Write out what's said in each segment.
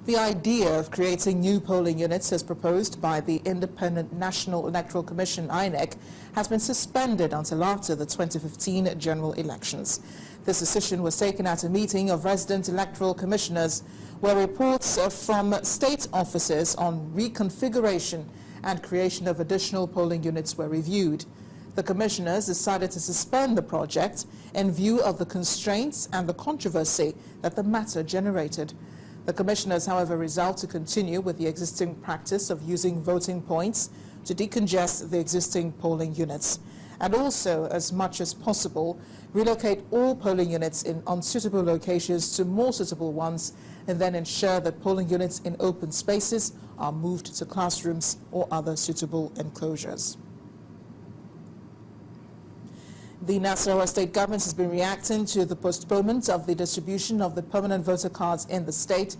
The idea of creating new polling units as proposed by the Independent National Electoral Commission, INEC, has been suspended until after the 2015 general elections. This decision was taken at a meeting of resident electoral commissioners where reports from state offices on reconfiguration and creation of additional polling units were reviewed. The commissioners decided to suspend the project in view of the constraints and the controversy that the matter generated. The commissioners, however, resolved to continue with the existing practice of using voting points to decongest the existing polling units, and also, as much as possible, relocate all polling units in unsuitable locations to more suitable ones, and then ensure that polling units in open spaces are moved to classrooms or other suitable enclosures. The Nasarawa state government has been reacting to the postponement of the distribution of the permanent voter cards in the state.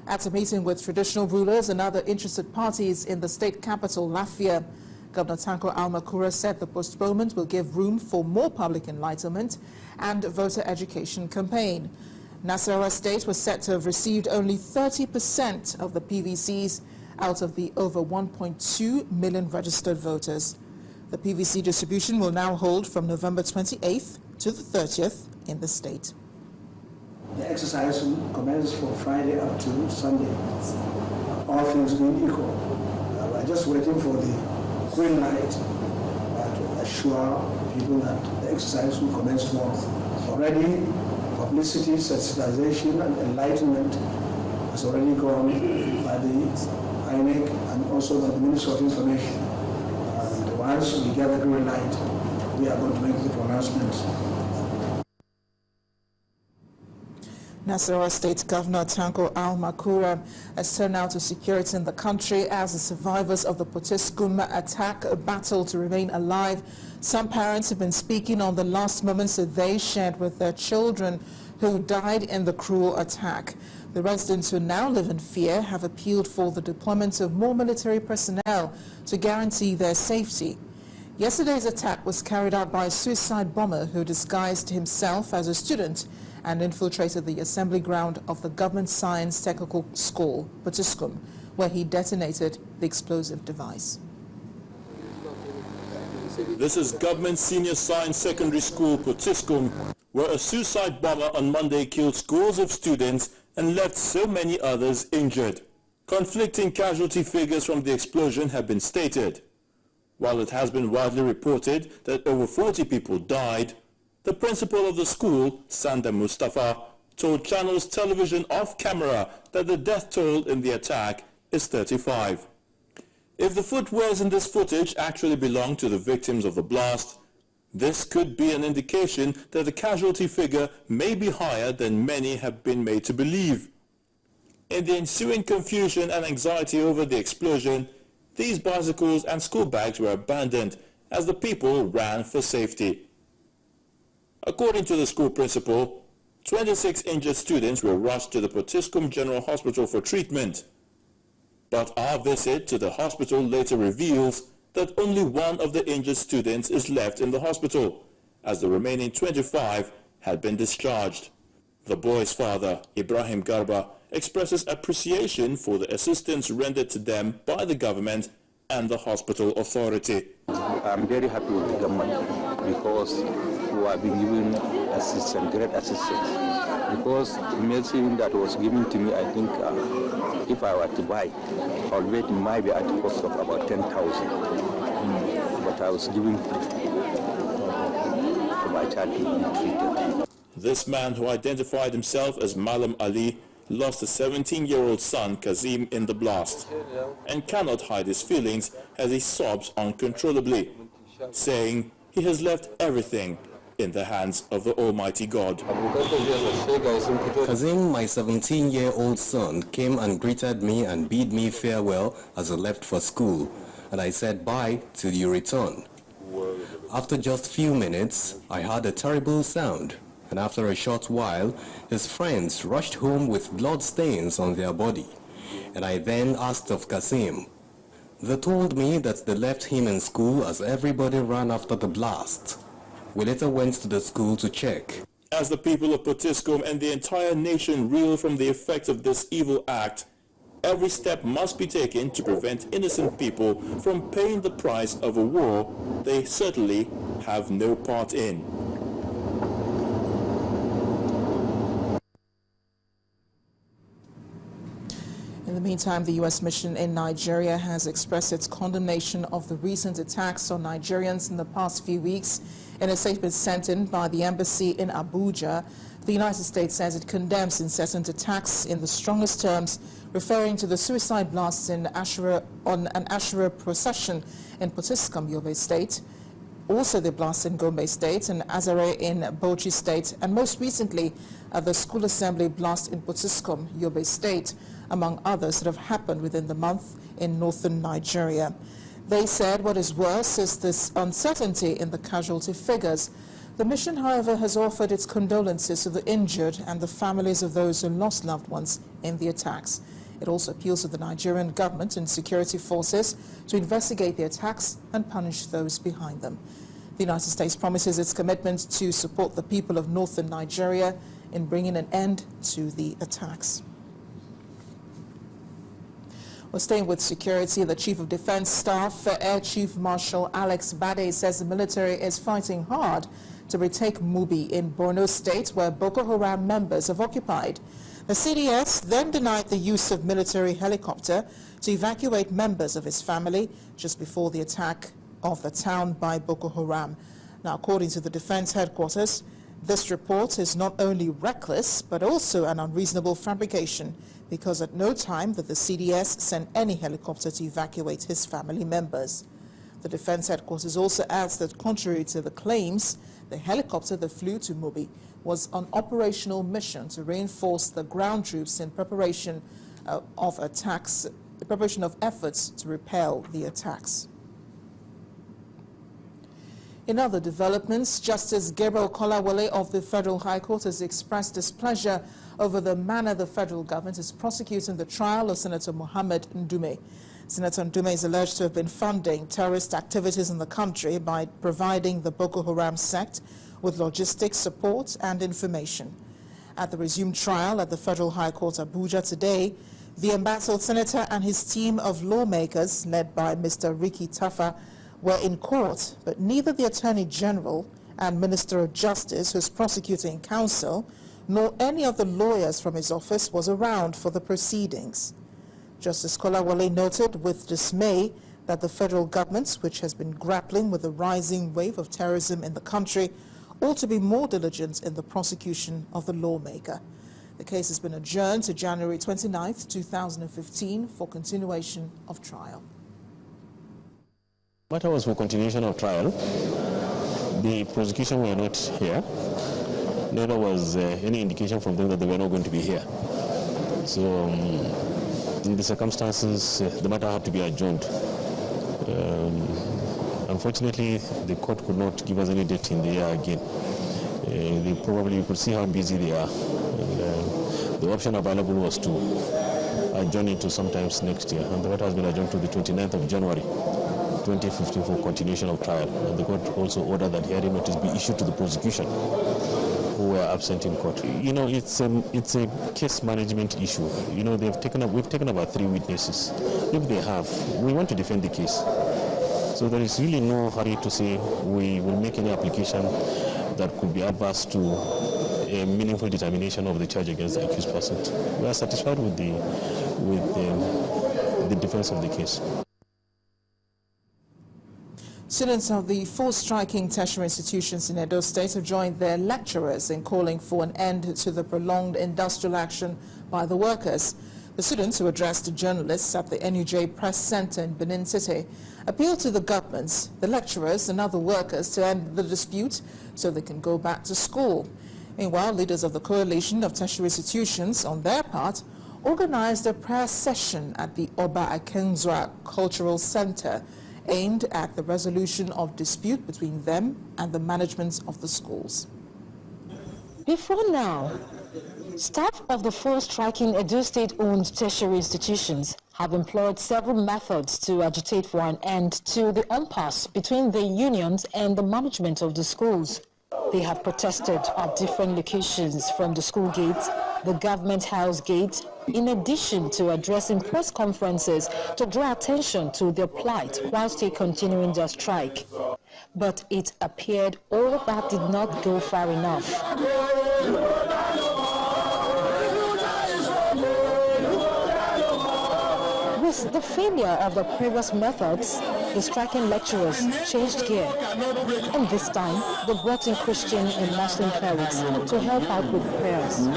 At a meeting with traditional rulers and other interested parties in the state capital, Lafia, Governor Tanko Almakura said the postponement will give room for more public enlightenment and voter education campaign. Nasarawa state was said to have received only 30% of the PVCs out of the over 1.2 million registered voters. The PVC distribution will now hold from November 28th to the 30th in the state. The exercise will commence from Friday up to Sunday, all things being equal. We're just waiting for the green light to assure people that the exercise will commence tomorrow. Already, publicity, sensitization, and enlightenment has already gone by the INEC and also by the Ministry of Information. Once we get the green light, we are going to make the pronouncement. Nasarawa State Governor Tanko Almakura has turned out to security in the country as the survivors of the Potiskum attack battle to remain alive. Some parents have been speaking on the last moments that they shared with their children who died in the cruel attack. The residents who now live in fear have appealed for the deployment of more military personnel to guarantee their safety. Yesterday's attack was carried out by a suicide bomber who disguised himself as a student and infiltrated the assembly ground of the Government Science Technical School, Potiskum, where he detonated the explosive device. This is Government Senior Science Secondary School, Potiskum, where a suicide bomber on Monday killed scores of students and left so many others injured. Conflicting casualty figures from the explosion have been stated. While it has been widely reported that over 40 people died, the principal of the school, Sanda Mustafa, told Channels Television off camera that the death toll in the attack is 35. If the footwears in this footage actually belong to the victims of the blast, this could be an indication that the casualty figure may be higher than many have been made to believe. In the ensuing confusion and anxiety over the explosion, these bicycles and school bags were abandoned as the people ran for safety. According to the school principal, 26 injured students were rushed to the Potiskum General Hospital for treatment. But our visit to the hospital later reveals that only one of the injured students is left in the hospital, as the remaining 25 had been discharged. The boy's father, Ibrahim Garba, expresses appreciation for the assistance rendered to them by the government and the hospital authority. I'm very happy with the government because we have been given assistance, great assistance. Because the medicine that was given to me, I think if I were to buy, albeit it might be at the cost of about 10,000. But I was given for my child to be treated. This man, who identified himself as Malam Ali, lost a 17-year-old son, Kazim, in the blast, and cannot hide his feelings as he sobs uncontrollably, saying he has left everything in the hands of the Almighty God. Kazim, my 17-year-old son, came and greeted me and bid me farewell as I left for school, and I said bye till you return. After just a few minutes, I heard a terrible sound, and after a short while, his friends rushed home with blood stains on their body, and I then asked of Kazim. They told me that they left him in school as everybody ran after the blast. We later went to the school to check. As the people of Potiskum and the entire nation reel from the effects of this evil act, every step must be taken to prevent innocent people from paying the price of a war they certainly have no part in. In the meantime, the U.S. mission in Nigeria has expressed its condemnation of the recent attacks on Nigerians in the past few weeks. In a statement sent in by the embassy in Abuja, the United States says it condemns incessant attacks in the strongest terms, referring to the suicide blasts on an Ashura procession in Potiskum, Yobe State, also the blasts in Gombe State and Azare in Bauchi State, and most recently the school assembly blast in Potiskum, Yobe State, among others that have happened within the month in northern Nigeria. They said what is worse is this uncertainty in the casualty figures. The mission, however, has offered its condolences to the injured and the families of those who lost loved ones in the attacks. It also appeals to the Nigerian government and security forces to investigate the attacks and punish those behind them. The United States promises its commitment to support the people of northern Nigeria in bringing an end to the attacks. We're staying with security. The Chief of Defense Staff, Air Chief Marshal Alex Bade, says the military is fighting hard to retake Mubi in Borno State, where Boko Haram members have occupied. The CDS then denied the use of military helicopter to evacuate members of his family just before the attack of the town by Boko Haram. Now, according to the defense headquarters, this report is not only reckless but also an unreasonable fabrication, because at no time did the CDS send any helicopter to evacuate his family members. The defense headquarters also adds that contrary to the claims, the helicopter that flew to Mubi was on operational mission to reinforce the ground troops in preparation of efforts to repel the attacks. In other developments, Justice Gabriel Kolawole of the Federal High Court has expressed displeasure over the manner the federal government is prosecuting the trial of Senator Mohammed Ndume. Senator Ndume is alleged to have been funding terrorist activities in the country by providing the Boko Haram sect with logistics support and information. At the resumed trial at the Federal High Court Abuja today, the embattled senator and his team of lawmakers, led by Mr. Ricky Tafa, were in court, but neither the Attorney General and Minister of Justice, who's prosecuting counsel, nor any of the lawyers from his office was around for the proceedings. Justice Kolawole noted with dismay that the federal government, which has been grappling with the rising wave of terrorism in the country, ought to be more diligent in the prosecution of the lawmaker. The case has been adjourned to January 29, 2015 for continuation of trial. The matter was for continuation of trial. The prosecution were not here. Neither was any indication from them that they were not going to be here. So in the circumstances, the matter had to be adjourned. Unfortunately, the court could not give us any date in the year again. You could see how busy they are. And, the option available was to adjourn it to sometimes next year. And the matter has been adjourned to the 29th of January. 2015 for continuation of trial, and the court also ordered that hearing notice be issued to the prosecution who were absent in court. You know, it's a case management issue. You know, we've taken about 3 witnesses. If they have, we want to defend the case. So there is really no hurry to say we will make any application that could be adverse to a meaningful determination of the charge against the accused person. We are satisfied with the defense of the case. Students of the 4 striking tertiary institutions in Edo State have joined their lecturers in calling for an end to the prolonged industrial action by the workers. The students, who addressed journalists at the NUJ Press Center in Benin City, appealed to the governments, the lecturers and other workers to end the dispute so they can go back to school. Meanwhile, leaders of the coalition of tertiary institutions, on their part, organized a prayer session at the Oba Akenzwa Cultural Center aimed at the resolution of dispute between them and the management of the schools. Before now, staff of the 4 striking Edo State-owned tertiary institutions have employed several methods to agitate for an end to the impasse between the unions and the management of the schools. They have protested at different locations, from the school gates the government house gate, in addition to addressing press conferences to draw attention to their plight whilst they continuing their strike. But it appeared all that did not go far enough. With the failure of the previous methods, the striking lecturers changed gear, and this time they brought in Christian and Muslim clerics to help out with prayers.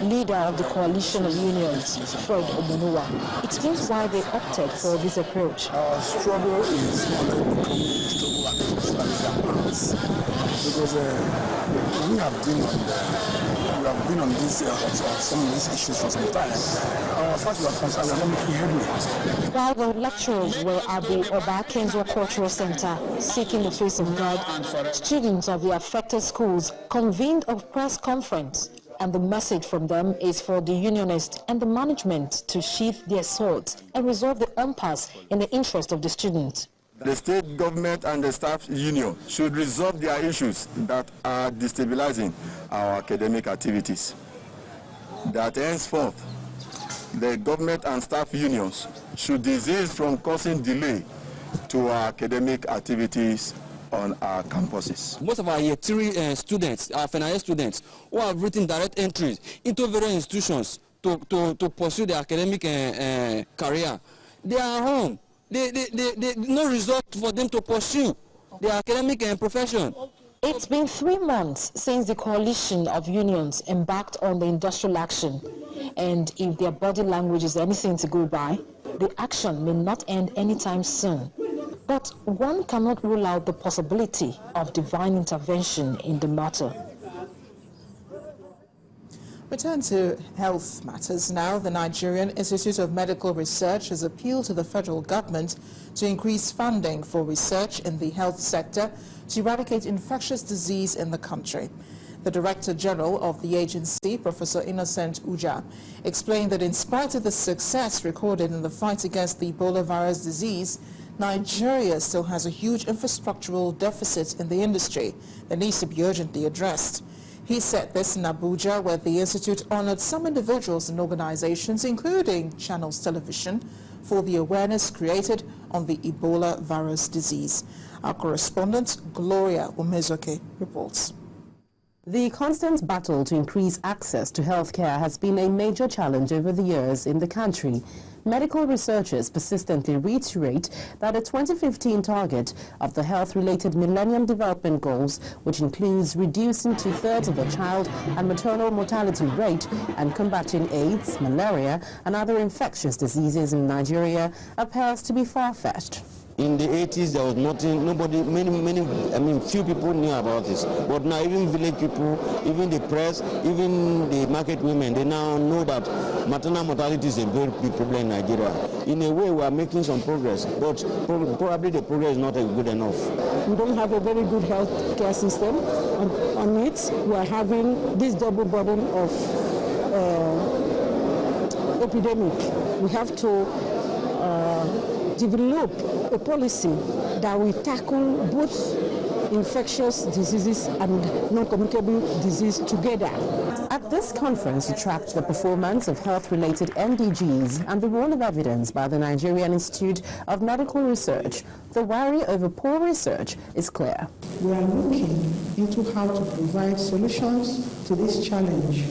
Leader of the coalition of unions, Fred Omonuwa, explains why they opted for this approach. Our struggle is not to become a struggle activities because we have been on this some of these issues for some time. As far as we are concerned, we are not making headway. While the lecturers were at the Oba Kenzwa Cultural Center seeking the face of God, students of the affected schools convened a press conference. And the message from them is for the unionists and the management to sheath their swords and resolve the impasse in the interest of the students. The state government and the staff union should resolve their issues that are destabilizing our academic activities. That henceforth, the government and staff unions should desist from causing delay to our academic activities on our campuses. Most of our year 3 students, our final year students, who have written direct entries into various institutions to pursue their academic career, they are home. They no result for them to pursue their academic profession. It's been 3 months since the coalition of unions embarked on the industrial action, and if their body language is anything to go by, the action may not end anytime soon. But one cannot rule out the possibility of divine intervention in the matter. Return to health matters now. The Nigerian Institute of Medical Research has appealed to the federal government to increase funding for research in the health sector to eradicate infectious disease in the country. The Director General of the agency, Professor Innocent Uja, explained that in spite of the success recorded in the fight against the Ebola virus disease, Nigeria still has a huge infrastructural deficit in the industry that needs to be urgently addressed. He said this in Abuja, where the Institute honored some individuals and organizations, including Channels Television, for the awareness created on the Ebola virus disease. Our correspondent, Gloria Umezoke, reports. The constant battle to increase access to healthcare has been a major challenge over the years in the country. Medical researchers persistently reiterate that the 2015 target of the health-related Millennium Development Goals, which includes reducing 2/3 of the child and maternal mortality rate and combating AIDS, malaria, and other infectious diseases in Nigeria, appears to be far-fetched. In the 80s, there was nothing, few people knew about this. But now even village people, even the press, even the market women, they now know that maternal mortality is a very big problem in Nigeria. In a way, we are making some progress, but probably the progress is not good enough. We don't have a very good health care system. On it, we are having this double burden of epidemic. We have to develop a policy that will tackle both infectious diseases and non-communicable disease together. At this conference, it tracked the performance of health-related MDGs and the role of evidence by the Nigerian Institute of Medical Research. The worry over poor research is clear. We are looking into how to provide solutions to this challenge,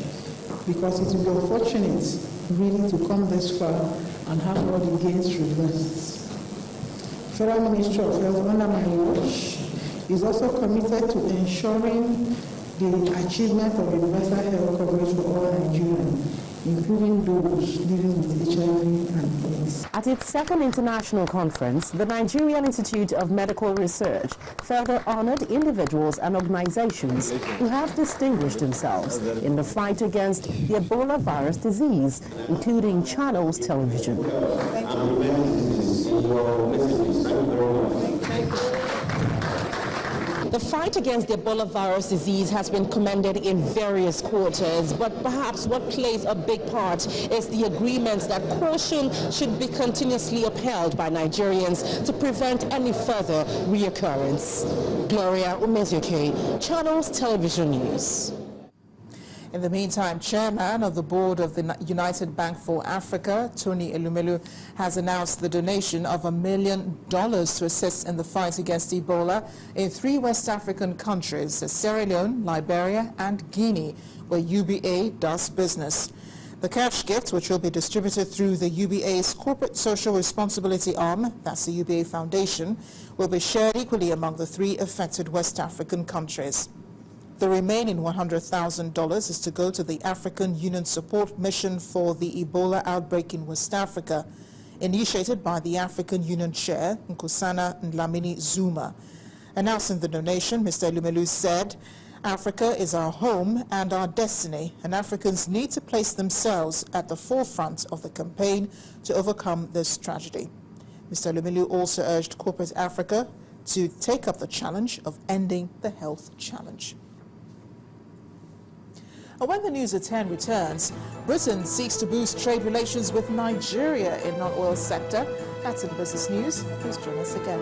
because it will be unfortunate really to come this far and have all the gains reversed. Federal Ministry of Health, under my watch, is also committed to ensuring the achievement of universal health coverage for all Nigerians, including those living with HIV and AIDS. At its second international conference, the Nigerian Institute of Medical Research further honored individuals and organizations who have distinguished themselves in the fight against the Ebola virus disease, including Channels Television. The fight against the Ebola virus disease has been commended in various quarters, but perhaps what plays a big part is the agreements that caution should be continuously upheld by Nigerians to prevent any further reoccurrence. Gloria Umezioke, Channels Television News. In the meantime, Chairman of the Board of the United Bank for Africa, Tony Elumelu, has announced the donation of $1 million to assist in the fight against Ebola in 3 West African countries, Sierra Leone, Liberia and Guinea, where UBA does business. The cash gift, which will be distributed through the UBA's Corporate Social Responsibility arm, that's the UBA Foundation, will be shared equally among the 3 affected West African countries. The remaining $100,000 is to go to the African Union Support Mission for the Ebola outbreak in West Africa, initiated by the African Union Chair, Nkosana Dlamini Zuma. Announcing the donation, Mr. Elumelu said, "Africa is our home and our destiny, and Africans need to place themselves at the forefront of the campaign to overcome this tragedy." Mr. Elumelu also urged corporate Africa to take up the challenge of ending the health challenge. And when the news at 10 returns, Britain seeks to boost trade relations with Nigeria in non-oil sector. That's in Business News. Please join us again.